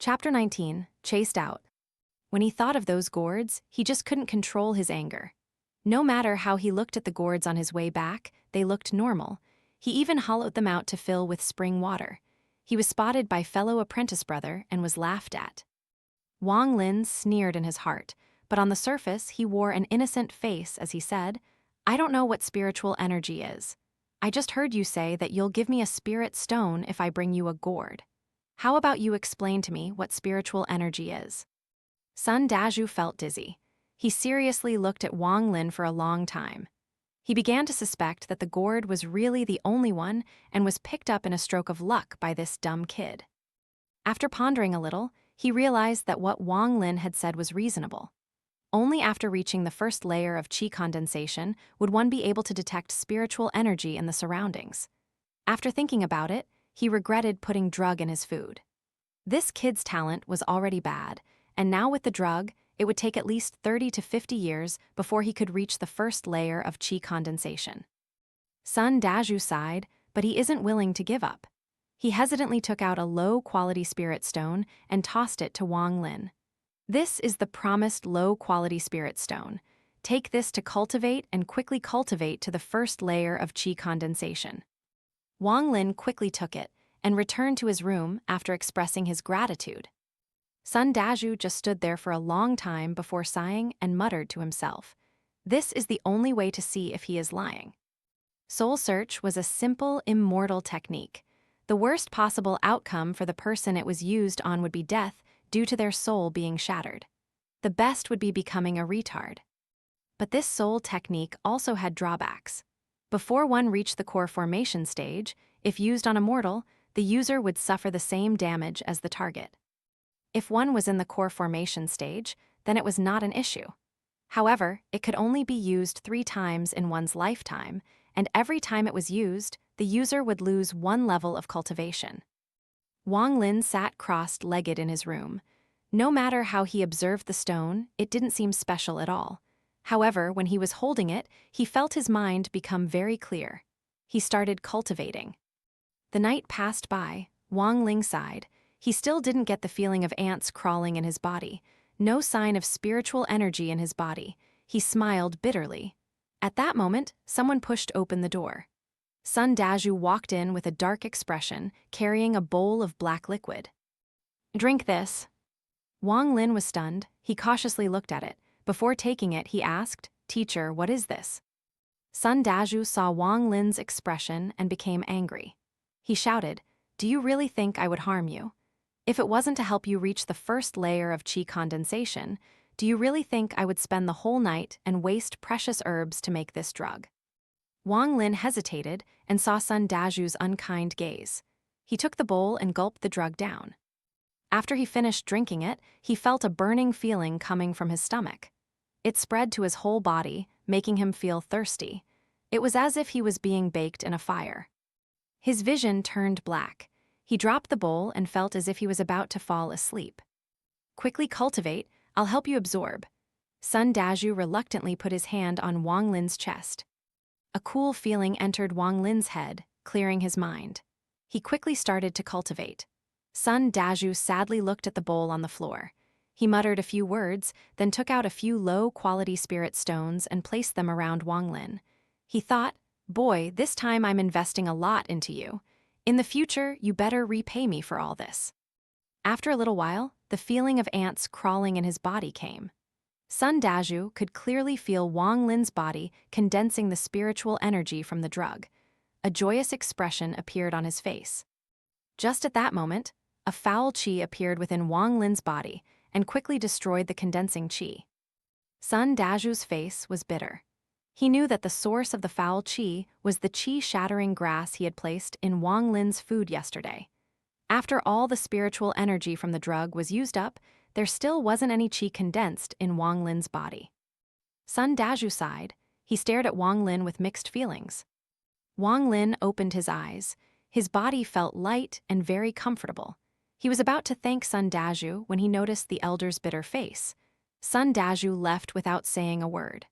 Chapter 19, Chased Out. When he thought of those gourds, he just couldn't control his anger. No matter how he looked at the gourds on his way back, they looked normal. He even hollowed them out to fill with spring water. He was spotted by fellow apprentice brother and was laughed at. Wang Lin sneered in his heart, but on the surface he wore an innocent face as he said, "I don't know what spiritual energy is. I just heard you say that you'll give me a spirit stone if I bring you a gourd. How about you explain to me what spiritual energy is?" Sun Dazhu felt dizzy. He seriously looked at Wang Lin for a long time. He began to suspect that the gourd was really the only one and was picked up in a stroke of luck by this dumb kid. After pondering a little, he realized that what Wang Lin had said was reasonable. Only after reaching the first layer of qi condensation would one be able to detect spiritual energy in the surroundings. After thinking about it, he regretted putting drug in his food. This kid's talent was already bad, and now with the drug, it would take at least 30 to 50 years before he could reach the first layer of qi condensation. Sun Dazhu sighed, but he isn't willing to give up. He hesitantly took out a low-quality spirit stone and tossed it to Wang Lin. "This is the promised low-quality spirit stone. Take this to cultivate and quickly cultivate to the first layer of qi condensation." Wang Lin quickly took it and returned to his room after expressing his gratitude. Sun Dazhu just stood there for a long time before sighing and muttered to himself, "This is the only way to see if he is lying." Soul search was a simple, immortal technique. The worst possible outcome for the person it was used on would be death due to their soul being shattered. The best would be becoming a retard. But this soul technique also had drawbacks. Before one reached the core formation stage, if used on a mortal, the user would suffer the same damage as the target. If one was in the core formation stage, then it was not an issue. However, it could only be used 3 times in one's lifetime, and every time it was used, the user would lose 1 level of cultivation. Wang Lin sat crossed-legged in his room. No matter how he observed the stone, it didn't seem special at all. However, when he was holding it, he felt his mind become very clear. He started cultivating. The night passed by. Wang Ling sighed. He still didn't get the feeling of ants crawling in his body. No sign of spiritual energy in his body. He smiled bitterly. At that moment, someone pushed open the door. Sun Dazhu walked in with a dark expression, carrying a bowl of black liquid. "Drink this." Wang Lin was stunned. He cautiously looked at it. Before taking it, he asked, "Teacher, what is this?" Sun Dazhu saw Wang Lin's expression and became angry. He shouted, "Do you really think I would harm you? If it wasn't to help you reach the first layer of qi condensation, do you really think I would spend the whole night and waste precious herbs to make this drug?" Wang Lin hesitated and saw Sun Dazhu's unkind gaze. He took the bowl and gulped the drug down. After he finished drinking it, he felt a burning feeling coming from his stomach. It spread to his whole body, making him feel thirsty. It was as if he was being baked in a fire. His vision turned black. He dropped the bowl and felt as if he was about to fall asleep. "Quickly cultivate, I'll help you absorb." Sun Dazhu reluctantly put his hand on Wang Lin's chest. A cool feeling entered Wang Lin's head, clearing his mind. He quickly started to cultivate. Sun Dazhu sadly looked at the bowl on the floor. He muttered a few words, then took out a few low-quality spirit stones and placed them around Wang Lin. He thought, "Boy, this time I'm investing a lot into you. In the future, you better repay me for all this." After a little while, the feeling of ants crawling in his body came. Sun Dazhu could clearly feel Wang Lin's body condensing the spiritual energy from the drug. A joyous expression appeared on his face. Just at that moment, a foul qi appeared within Wang Lin's body and quickly destroyed the condensing qi. Sun Dazhu's face was bitter. He knew that the source of the foul qi was the qi-shattering grass he had placed in Wang Lin's food yesterday. After all the spiritual energy from the drug was used up, there still wasn't any qi condensed in Wang Lin's body. Sun Dazhu sighed. He stared at Wang Lin with mixed feelings. Wang Lin opened his eyes. His body felt light and very comfortable. He was about to thank Sun Dazhu when he noticed the elder's bitter face. Sun Dazhu left without saying a word.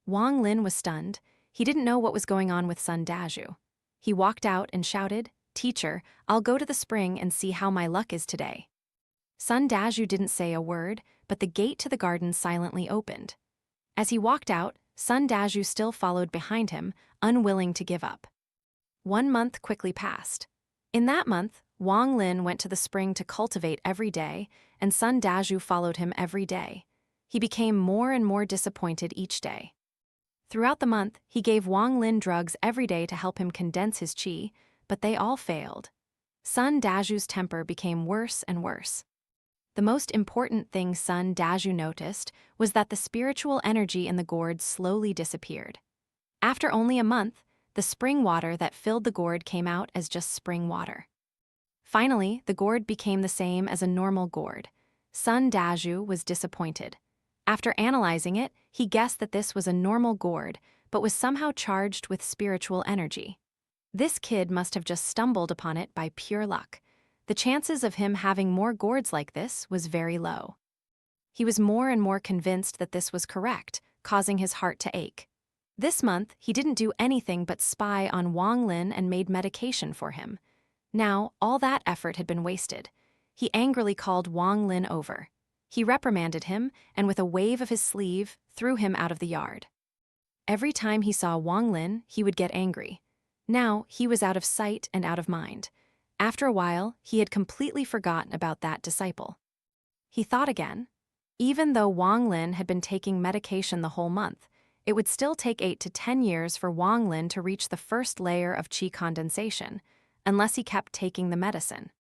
Wang Lin was stunned. He didn't know what was going on with Sun Dazhu. He walked out and shouted, "Teacher, I'll go to the spring and see how my luck is today." Sun Dazhu didn't say a word, but the gate to the garden silently opened. As he walked out, Sun Dazhu still followed behind him, unwilling to give up. 1 month quickly passed. In that month, Wang Lin went to the spring to cultivate every day, and Sun Dazhu followed him every day. He became more and more disappointed each day. Throughout the month, he gave Wang Lin drugs every day to help him condense his qi, but they all failed. Sun Dazhu's temper became worse and worse. The most important thing Sun Dazhu noticed was that the spiritual energy in the gourd slowly disappeared. After only a month, the spring water that filled the gourd came out as just spring water. Finally, the gourd became the same as a normal gourd. Sun Dazhu was disappointed. After analyzing it, he guessed that this was a normal gourd, but was somehow charged with spiritual energy. This kid must have just stumbled upon it by pure luck. The chances of him having more gourds like this was very low. He was more and more convinced that this was correct, causing his heart to ache. This month, he didn't do anything but spy on Wang Lin and made medication for him. Now, all that effort had been wasted. He angrily called Wang Lin over. He reprimanded him and with a wave of his sleeve, threw him out of the yard. Every time he saw Wang Lin, he would get angry. Now, he was out of sight and out of mind. After a while, he had completely forgotten about that disciple. He thought again. Even though Wang Lin had been taking medication the whole month, it would still take 8 to 10 years for Wang Lin to reach the first layer of qi condensation, unless he kept taking the medicine.